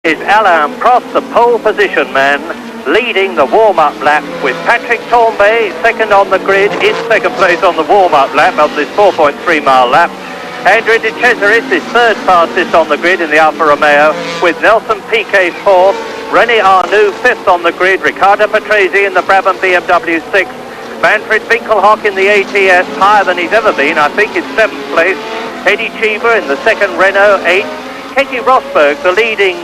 is Alain Prost, the pole position man, leading the warm-up lap, with Patrick Torbay second on the grid, in second place on the warm-up lap of this 4.3-mile lap. Andrea De Cesaris is third fastest on the grid in the Alfa Romeo, with Nelson Piquet fourth, René Arnoux fifth on the grid, Riccardo Patrese in the Brabham BMW sixth, Manfred Winkelhock in the ATS, higher than he's ever been, I think in seventh place, Eddie Cheever in the second Renault eighth, Keke Rosberg, the leading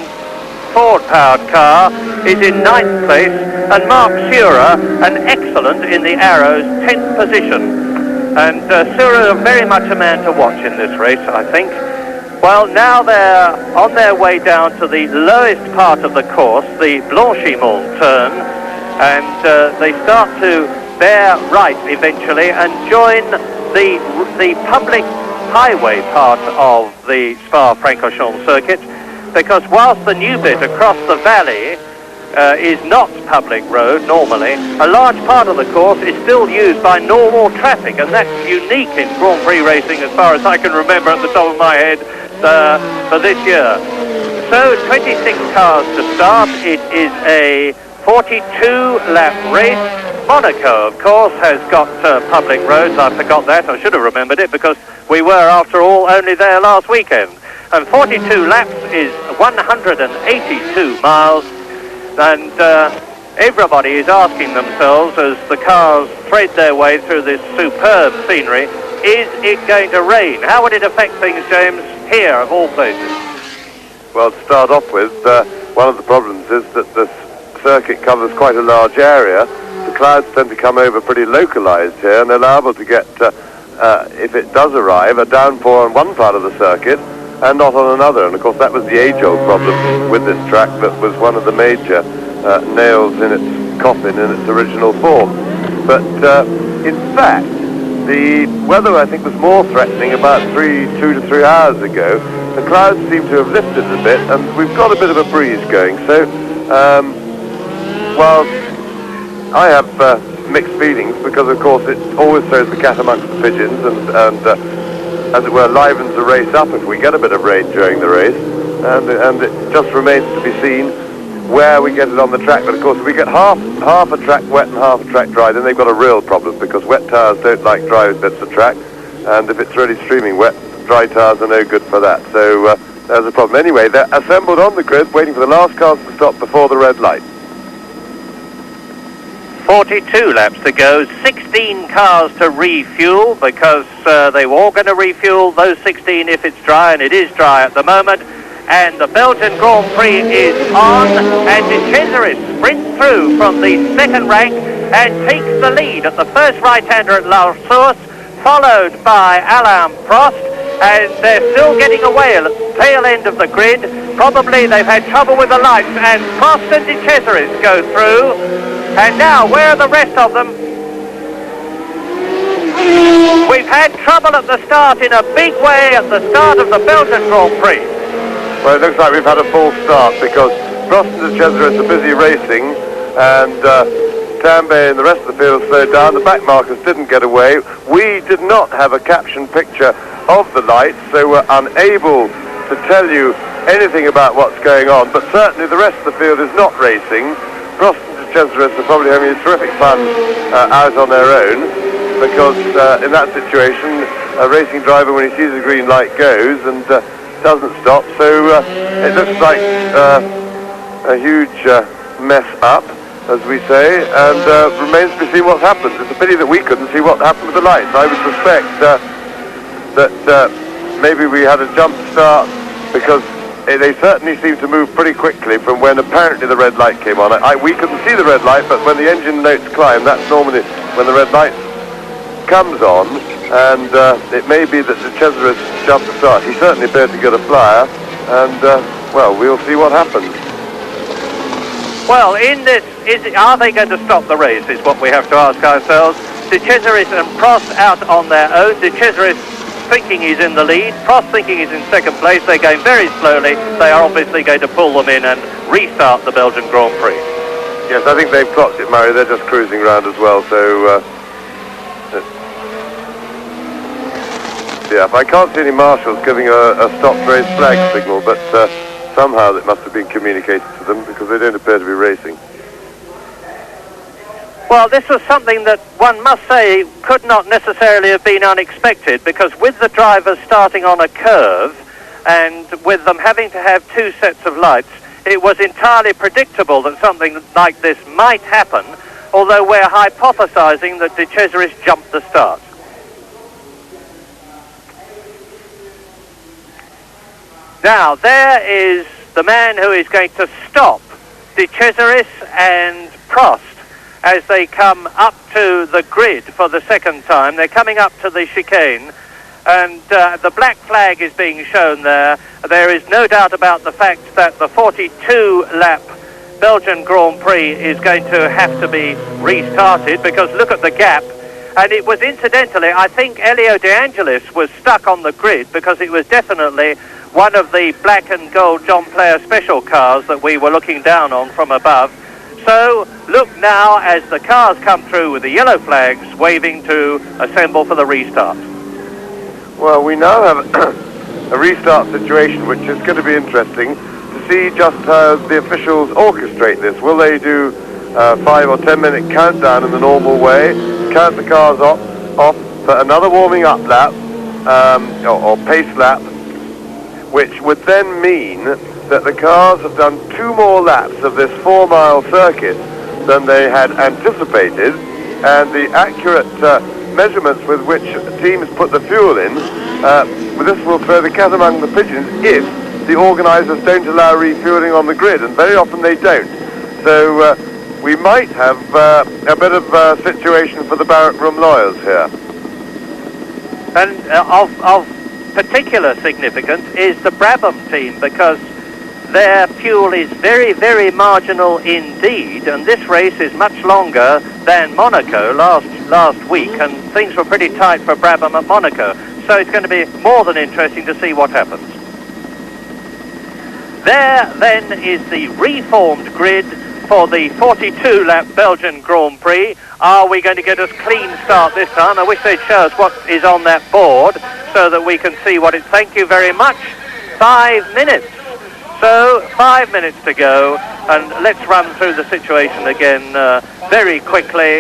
Ford-powered car, is in ninth place, and Mark Surer, an excellent in the Arrows, 10th position. And Surer very much a man to watch in this race, I think. Well, now they're on their way down to the lowest part of the course, the Blanchimont turn, and they start to bear right eventually and join the public highway part of the Spa-Francorchamps circuit, because whilst the new bit across the valley is not public road normally, a large part of the course is still used by normal traffic, and that's unique in Grand Prix racing as far as I can remember at the top of my head for this year. So 26 cars to start. It is a 42-lap race. Monaco, of course, has got public roads. I forgot that. I should have remembered it, because we were, after all, only there last weekend. And 42 laps is 182 miles. And everybody is asking themselves, as the cars thread their way through this superb scenery, is it going to rain? How would it affect things, James, here of all places? Well, to start off with, one of the problems is that the circuit covers quite a large area. The clouds tend to come over pretty localized here, and they're liable to get, if it does arrive, a downpour on one part of the circuit and not on another. And of course that was the age-old problem with this track, that was one of the major nails in its coffin in its original form. But in fact, the weather, I think, was more threatening about 2 to 3 hours ago. The clouds seem to have lifted a bit, and we've got a bit of a breeze going. So, well, I have mixed feelings, because of course it always throws the cat amongst the pigeons, and as it were, livens the race up if we get a bit of rain during the race, and it just remains to be seen where we get it on the track. But of course, if we get half a track wet and half a track dry, then they've got a real problem, because wet tyres don't like dry bits of track, and if it's really streaming wet, dry tyres are no good for that. So there's a problem. Anyway, they're assembled on the grid, waiting for the last cars to stop before the red light. 42 laps to go, 16 cars to refuel, because they were all going to refuel those 16 if it's dry, and it is dry at the moment. And the Belgian Grand Prix is on, and De Cesaris sprints through from the second rank and takes the lead at the first right-hander at La Source, followed by Alain Prost, and they're still getting away at the tail end of the grid. Probably they've had trouble with the lights, and Prost and De Cesaris go through. And now, where are the rest of them? We've had trouble at the start in a big way at the start of the Belgian Grand Prix. Well, it looks like we've had a false start, because Prost and De Cesaris are busy racing, and Tambay and the rest of the field slowed down. The back markers didn't get away. We did not have a caption picture of the lights, so we're unable to tell you anything about what's going on. But certainly the rest of the field is not racing. Prost and De Cesaris are probably having a terrific fun out on their own, because in that situation, a racing driver, when he sees the green light, goes and doesn't stop. So it looks like a huge mess up, as we say, and remains to be seen what happens. It's a pity that we couldn't see what happened with the lights. I would suspect that maybe we had a jump start, because they certainly seem to move pretty quickly from when apparently the red light came on. We couldn't see the red light, but when the engine notes climb, that's normally when the red light comes on, and it may be that De Cesaris jumped the start. He certainly appeared to get a flyer, and well, we'll see what happens. Well, in this, are they going to stop the race, is what we have to ask ourselves. De Cesaris and Prost out on their own. De Cesaris thinking he's in the lead, Prost thinking he's in second place. They're going very slowly. They are obviously going to pull them in and restart the Belgian Grand Prix. Yes, I think they've clocked it, Murray. They're just cruising around as well, so yeah, I can't see any marshals giving a stopped race flag signal, but somehow that must have been communicated to them, because they don't appear to be racing. Well, this was something that one must say could not necessarily have been unexpected, because with the drivers starting on a curve and with them having to have two sets of lights, it was entirely predictable that something like this might happen, although we're hypothesizing that De Cesaris jumped the start. Now, there is the man who is going to stop De Cesaris and Prost as they come up to the grid for the second time. They're coming up to the chicane, and the black flag is being shown there. There is no doubt about the fact that the 42-lap Belgian Grand Prix is going to have to be restarted, because look at the gap. And it was, incidentally, I think Elio De Angelis was stuck on the grid, because it was definitely one of the black and gold John Player special cars that we were looking down on from above. So look now as the cars come through with the yellow flags waving to assemble for the restart. Well, we now have a restart situation, which is going to be interesting to see just how the officials orchestrate this. Will they do 5 or 10 minute countdown in the normal way, count the cars off for another warming up lap or pace lap, which would then mean that the cars have done 2 more laps of this 4-mile circuit than they had anticipated, and the accurate measurements with which teams put the fuel in, this will throw the cat among the pigeons if the organisers don't allow refuelling on the grid, and very often they don't. So we might have a bit of a situation for the Barrack Room lawyers here. And of particular significance is the Brabham team, because their fuel is very, very marginal indeed, and this race is much longer than Monaco last week, and things were pretty tight for Brabham at Monaco, so it's going to be more than interesting to see what happens. There then is the reformed grid for the 42-lap Belgian Grand Prix. Are we going to get a clean start this time? I wish they'd show us what is on that board so that we can see what it... Thank you very much. 5 minutes. So 5 minutes to go, and let's run through the situation again very quickly.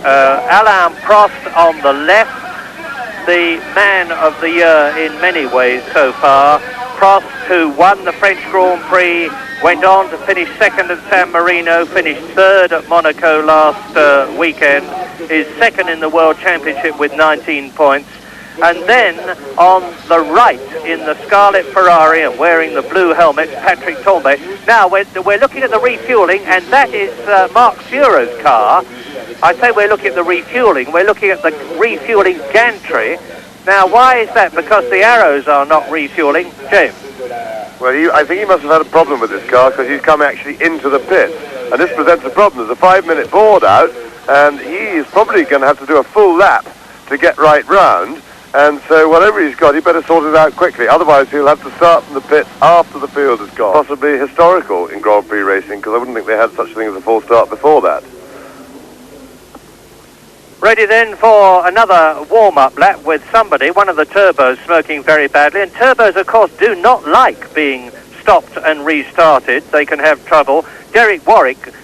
Alain Prost on the left, the man of the year in many ways so far. Prost, who won the French Grand Prix, went on to finish second at San Marino, finished third at Monaco last weekend, is second in the World Championship with 19 points. And then on the right in the Scarlet Ferrari and wearing the blue helmet, Patrick Tambay. Now we're looking at the refueling, and that is Mark Sure's car. I say we're looking at the refueling. We're looking at the refueling gantry. Now, why is that? Because the arrows are not refueling. James? Well, I think he must have had a problem with this car, because he's come actually into the pit. And this presents a problem. There's a 5-minute board out, and he is probably going to have to do a full lap to get right round. And so whatever he's got, he better sort it out quickly. Otherwise, he'll have to start from the pit after the field is gone. Possibly historical in Grand Prix racing, because I wouldn't think they had such a thing as a full start before that. Ready then for another warm-up lap with somebody, one of the turbos smoking very badly. And turbos, of course, do not like being stopped and restarted. They can have trouble. Derek Warwick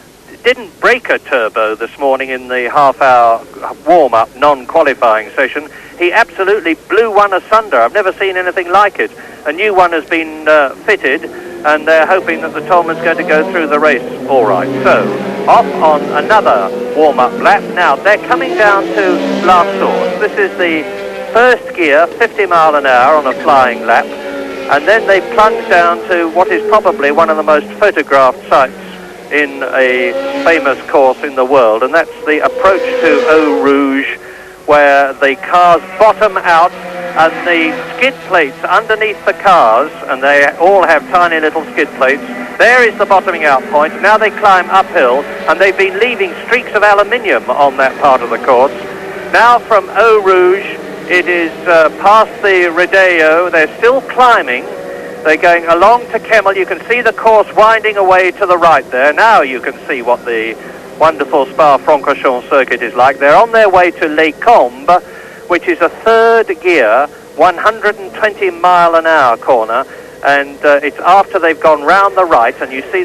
didn't break a turbo this morning in the half-hour warm-up, non-qualifying session. He absolutely blew one asunder. I've never seen anything like it. A new one has been fitted, and they're hoping that the Tom is going to go through the race all right. So, off on another warm-up lap. Now, they're coming down to La Source. This is the first gear, 50 mile an hour on a flying lap, and then they plunge down to what is probably one of the most photographed sites in a famous course in the world, and that's the approach to Eau Rouge, where the cars bottom out, and the skid plates underneath the cars, and they all have tiny little skid plates. There is the bottoming out point. Now they climb uphill, and they've been leaving streaks of aluminium on that part of the course. Now from Eau Rouge, it is past the Rodeo. They're still climbing. They're going along to Kemmel. You can see the course winding away to the right there. Now you can see what the wonderful Spa-Francorchamps circuit is like. They're on their way to Les Combes, which is a third gear, 120 mile an hour corner. and it's after they've gone round the right, and you see